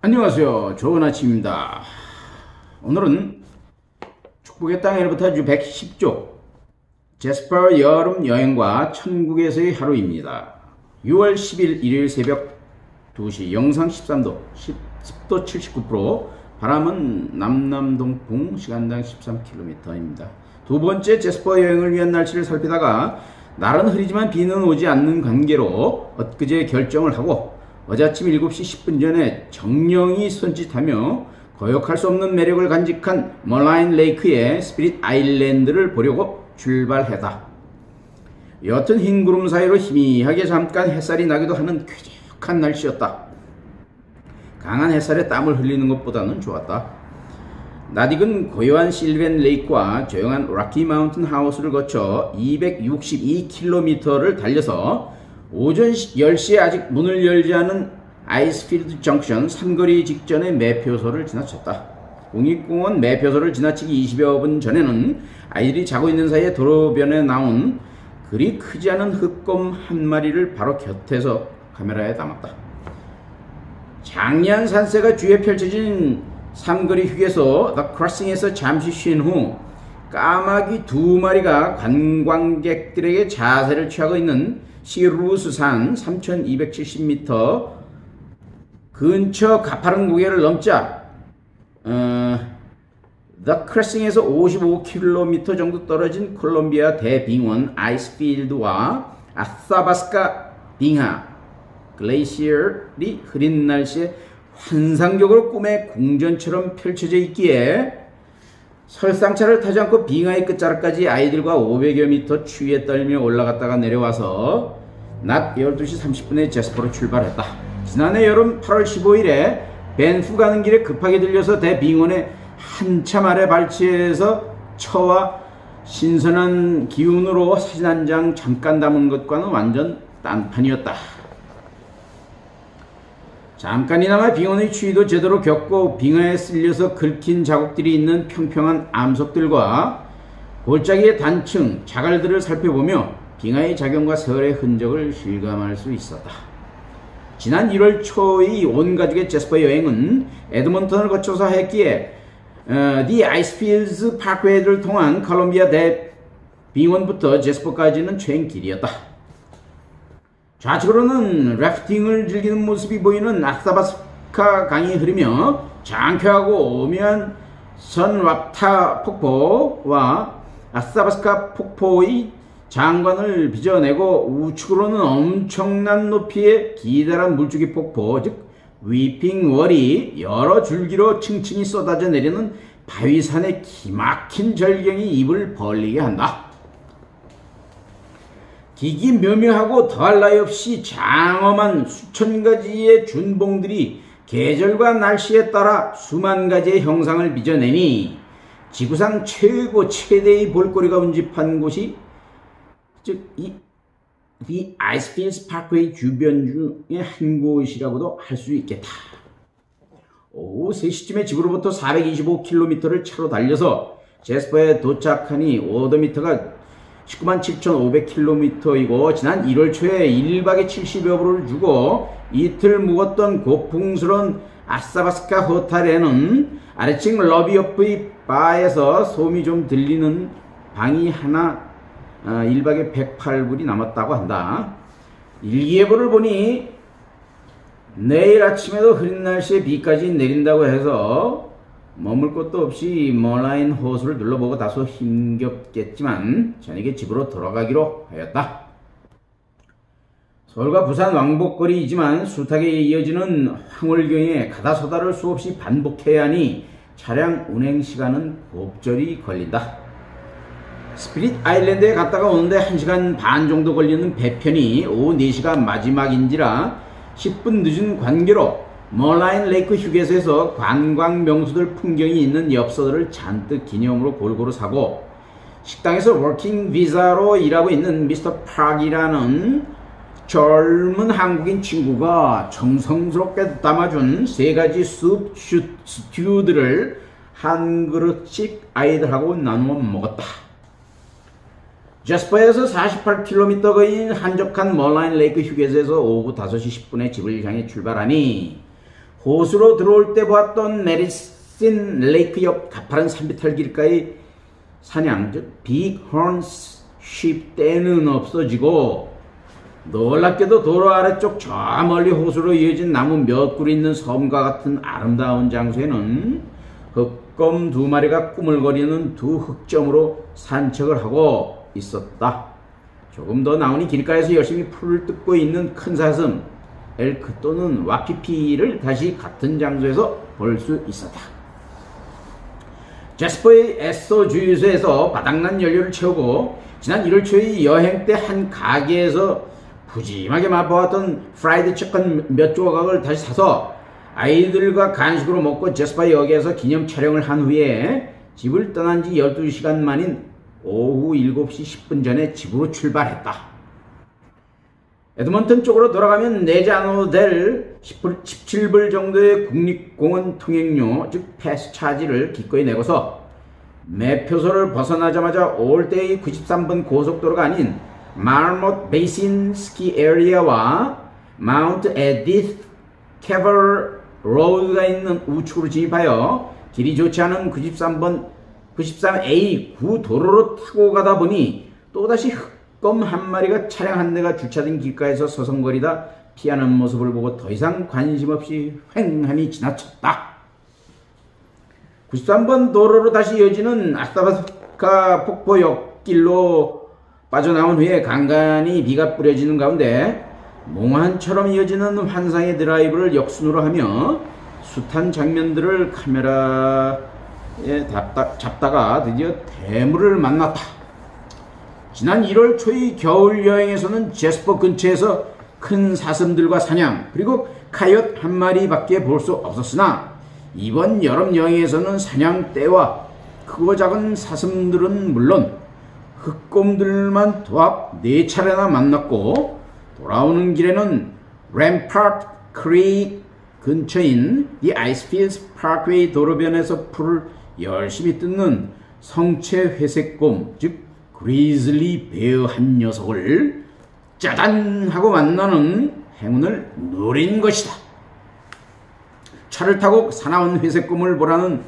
안녕하세요. 좋은 아침입니다. 오늘은 축복의 땅 에르부터 주 110조 제스퍼 여름 여행과 천국에서의 하루입니다. 6월 10일 일요일 새벽 2시 영상 13도, 습도 79%, 바람은 남남동풍 시간당 13km입니다. 두 번째 제스퍼 여행을 위한 날씨를 살피다가 날은 흐리지만 비는 오지 않는 관계로 엊그제 결정을 하고 어제 아침 7시 10분 전에 정령이 손짓하며 거역할 수 없는 매력을 간직한 멀라인 레이크의 스피릿 아일랜드를 보려고 출발했다. 옅은 흰 구름 사이로 희미하게 잠깐 햇살이 나기도 하는 쾌적한 날씨였다. 강한 햇살에 땀을 흘리는 것보다는 좋았다. 낯익은 고요한 실벤 레이크와 조용한 락키 마운틴 하우스를 거쳐 262km를 달려서 오전 10시에 아직 문을 열지 않은 아이스필드 정션 삼거리 직전의 매표소를 지나쳤다. 국립공원 매표소를 지나치기 20여 분 전에는 아이들이 자고 있는 사이에 도로변에 나온 그리 크지 않은 흑곰 한 마리를 바로 곁에서 카메라에 담았다. 장리한 산세가 주위에 펼쳐진 삼거리 휴게소 The Crossing에서 잠시 쉰 후 까마귀 두 마리가 관광객들에게 자세를 취하고 있는 시루스산 3270m 근처 가파른 고개를 넘자 The Crossing에서 55km 정도 떨어진 콜롬비아 대빙원 아이스필드와 아사바스카 빙하 글레이시얼이 흐린 날씨에 환상적으로 꿈의 궁전처럼 펼쳐져 있기에 설상차를 타지 않고 빙하의 끝자락까지 아이들과 500여 미터 추위에 떨며 올라갔다가 내려와서 낮 12시 30분에 제스퍼로 출발했다. 지난해 여름 8월 15일에 벤프 가는 길에 급하게 들려서 대빙원에 한참 아래 발치해서 처와 신선한 기운으로 사진 한 장 잠깐 담은 것과는 완전 딴판이었다. 잠깐이나마 빙원의 추위도 제대로 겪고 빙하에 쓸려서 긁힌 자국들이 있는 평평한 암석들과 골짜기의 단층, 자갈들을 살펴보며 빙하의 작용과 세월의 흔적을 실감할 수 있었다. 지난 1월 초의 온 가족의 제스퍼 여행은 에드먼턴을 거쳐서 했기에 The Icefields Parkway를 통한 콜롬비아 대빙원부터 제스퍼까지는 최행 길이었다. 좌측으로는 래프팅을 즐기는 모습이 보이는 아사바스카 강이 흐르며 장쾌하고 오묘한 선랍타 폭포와 아사바스카 폭포의 장관을 빚어내고 우측으로는 엄청난 높이의 기다란 물줄기 폭포, 즉 위핑월이 여러 줄기로 층층이 쏟아져 내리는 바위산의 기막힌 절경이 입을 벌리게 한다. 기기묘묘하고 더할 나위 없이 장엄한 수천 가지의 준봉들이 계절과 날씨에 따라 수만 가지의 형상을 빚어내니 지구상 최대의 볼거리가 운집한 곳이 즉 이 아이스필드 파크웨이 주변 중에 한 곳이라고도 할 수 있겠다. 오후 3시쯤에 집으로부터 425km를 차로 달려서 제스퍼에 도착하니 오도미터가 197,500km이고 지난 1월 초에 1박에 70여 불을 주고 이틀 묵었던 고풍스러운 아사바스카 호텔에는 아래층 러비어프의 바에서 소음이 좀 들리는 방이 하나 1박에 108불이 남았다고 한다. 일기예보를 보니 내일 아침에도 흐린 날씨에 비까지 내린다고 해서 머물 곳도 없이 멀라인 호수를 둘러보고 다소 힘겹겠지만 저녁에 집으로 돌아가기로 하였다. 서울과 부산 왕복거리이지만 숱하게 이어지는 황홀경에 가다서다를 수없이 반복해야 하니 차량 운행시간은 곱절이 걸린다. 스피릿 아일랜드에 갔다가 오는데 1시간 반 정도 걸리는 배편이 오후 4시가 마지막인지라 10분 늦은 관계로 멀라인 레이크 휴게소에서 관광 명소들 풍경이 있는 엽서들을 잔뜩 기념으로 골고루 사고 식당에서 워킹 비자로 일하고 있는 미스터 팍이라는 젊은 한국인 친구가 정성스럽게 담아준 3가지 스튜들을 한 그릇씩 아이들하고 나누어 먹었다. 제스퍼에서 48km 거리인 한적한 멀라인 레이크 휴게소에서 오후 5시 10분에 집을 향해 출발하니 호수로 들어올 때 보았던 메디슨 레이크 옆 가파른 산비탈 길가의 사냥, 즉 비ghorn sheep 떼는 없어지고 놀랍게도 도로 아래쪽 저 멀리 호수로 이어진 나무 몇 그루 있는 섬과 같은 아름다운 장소에는 흑검 2마리가 꾸물거리는 2흑점으로 산책을 하고 있었다. 조금 더 나오니 길가에서 열심히 풀을 뜯고 있는 큰 사슴, 엘크 또는 와피피를 다시 같은 장소에서 볼 수 있었다. 제스퍼의 에서 주유소에서 바닥난 연료를 채우고 지난 1월 초의 여행 때 한 가게에서 푸짐하게 맛보았던 프라이드 치킨 몇 조각을 다시 사서 아이들과 간식으로 먹고 제스퍼 역에서 기념 촬영을 한 후에 집을 떠난 지 12시간 만인 오후 7시 10분 전에 집으로 출발했다. 에드먼턴 쪽으로 돌아가면 내지 않아도 될 17불 정도의 국립공원 통행료, 즉 패스 차지를 기꺼이 내고서 매표소를 벗어나자마자 올데이 93번 고속도로가 아닌 마르못 베이신 스키 에리아와 마운트 에디스 캐벌 로드가 있는 우측으로 진입하여 길이 좋지 않은 93A 구도로로 타고 가다 보니 또다시 흑검 한 마리가 차량 한 대가 주차된 길가에서 서성거리다 피하는 모습을 보고 더 이상 관심 없이 휑하니 지나쳤다. 93번 도로로 다시 이어지는 아스타바스카 폭포 옆길로 빠져나온 후에 간간히 비가 뿌려지는 가운데 몽환처럼 이어지는 환상의 드라이브를 역순으로 하며 숱한 장면들을 카메라에 잡다가 드디어 대물을 만났다. 지난 1월 초의 겨울 여행에서는 제스퍼 근처에서 큰 사슴들과 사냥 그리고 카이엇 한 마리밖에 볼 수 없었으나 이번 여름 여행에서는 사냥떼와 크고 작은 사슴들은 물론 흑곰들만 도합 4차례나 만났고 돌아오는 길에는 램파트 크릭 근처인 The Icefields Parkway 도로변에서 풀을 열심히 뜯는 성체 회색곰, 즉 그리즐리 베어 한 녀석을 짜잔 하고 만나는 행운을 누린 것이다. 차를 타고 사나운 회색곰을 보라는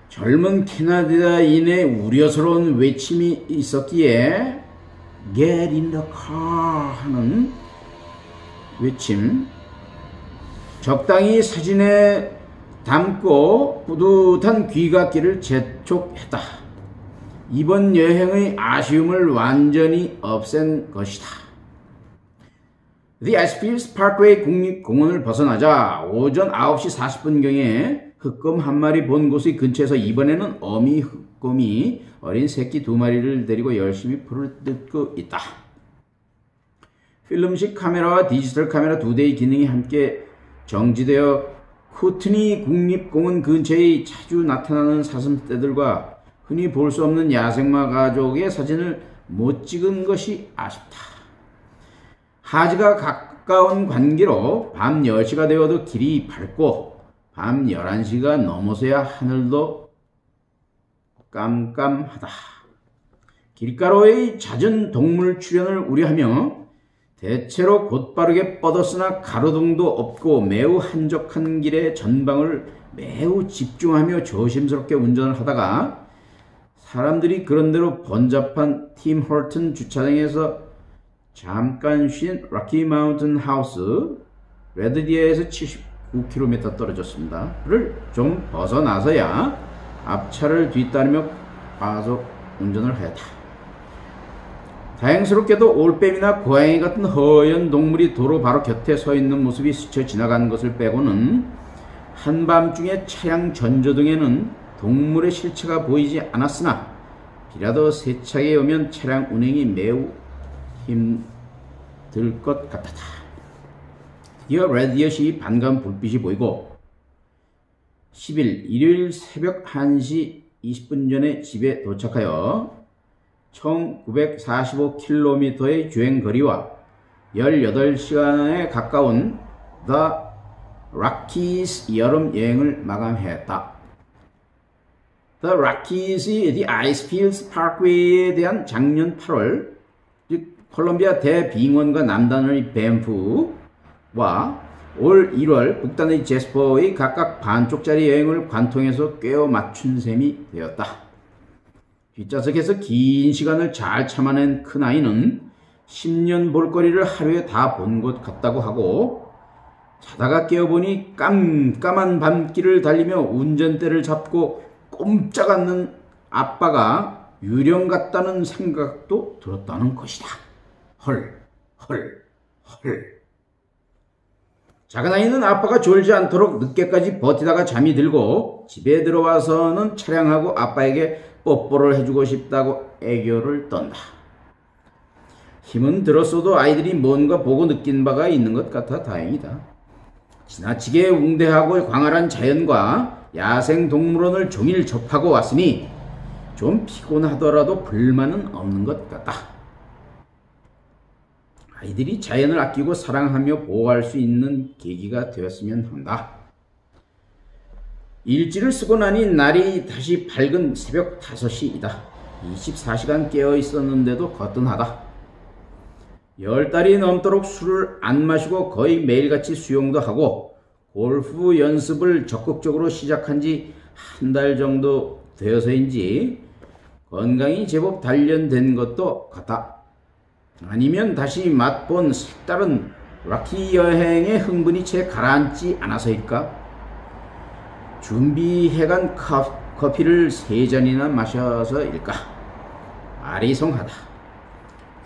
젊은 캐나다인의 우려스러운 외침이 있었기에 Get in the car 하는 외침, 적당히 사진에 담고 뿌듯한 귀갓길을 재촉했다. 이번 여행의 아쉬움을 완전히 없앤 것이다. The Icefields Parkway 국립공원을 벗어나자 오전 9시 40분경에 흑검 한 마리 본 곳의 근처에서 이번에는 어미 흑검이 어린 새끼 2마리를 데리고 열심히 풀을 뜯고 있다. 필름식 카메라와 디지털 카메라 2대의 기능이 함께 정지되어 쿠트니 국립공원 근처에 자주 나타나는 사슴떼들과 흔히 볼 수 없는 야생마 가족의 사진을 못 찍은 것이 아쉽다. 하지가 가까운 관계로 밤 10시가 되어도 길이 밝고 밤 11시가 넘어서야 하늘도 깜깜하다. 길가로의 잦은 동물 출현을 우려하며 대체로 곧바르게 뻗었으나 가로등도 없고 매우 한적한 길의 전방을 매우 집중하며 조심스럽게 운전을 하다가 사람들이 그런대로 번잡한 팀 홀튼 주차장에서 잠깐 쉰 락키 마운틴 하우스 레드디어에서 79km 떨어졌습니다. 를 좀 벗어나서야 앞차를 뒤따르며 과속 운전을 하였다. 다행스럽게도 올빼미나 고양이 같은 허연 동물이 도로 바로 곁에 서 있는 모습이 스쳐 지나간 것을 빼고는 한밤중에 차량 전조등에는 동물의 실체가 보이지 않았으나 비라도 세차게 오면 차량 운행이 매우 힘들 것 같았다. 드디어 레드디엇이 반가운 불빛이 보이고 10일 일요일 새벽 1시 20분 전에 집에 도착하여 1945km의 주행거리와 18시간에 가까운 The Rockies 여름 여행을 마감했다. The Rockies의 The Icefields Parkway에 대한 작년 8월 즉 콜롬비아 대빙원과 남단의 밴프와 올 1월 북단의 제스퍼의 각각 반쪽짜리 여행을 관통해서 꿰어 맞춘 셈이 되었다. 뒷좌석에서 긴 시간을 잘 참아낸 큰아이는 10년 볼거리를 하루에 다 본 것 같다고 하고, 자다가 깨어보니 깜깜한 밤길을 달리며 운전대를 잡고 꼼짝 않는 아빠가 유령 같다는 생각도 들었다는 것이다. 헐. 작은아이는 아빠가 졸지 않도록 늦게까지 버티다가 잠이 들고 집에 들어와서는 차량하고 아빠에게 뽀뽀를 해주고 싶다고 애교를 떤다. 힘은 들었어도 아이들이 뭔가 보고 느낀 바가 있는 것 같아 다행이다. 지나치게 웅대하고 광활한 자연과 야생동물원을 종일 접하고 왔으니 좀 피곤하더라도 불만은 없는 것 같다. 아이들이 자연을 아끼고 사랑하며 보호할 수 있는 계기가 되었으면 한다. 일지를 쓰고 나니 날이 다시 밝은 새벽 5시이다. 24시간 깨어 있었는데도 거뜬하다. 10달이 넘도록 술을 안 마시고 거의 매일같이 수영도 하고 골프 연습을 적극적으로 시작한 지 한 달 정도 되어서인지 건강이 제법 단련된 것도 같다. 아니면 다시 맛본 색다른 락키 여행의 흥분이 채 가라앉지 않아서일까? 준비해간 커피를 3잔이나 마셔서일까? 아리송하다.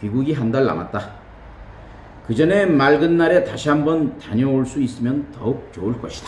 귀국이 한 달 남았다. 그 전에 맑은 날에 다시 한번 다녀올 수 있으면 더욱 좋을 것이다.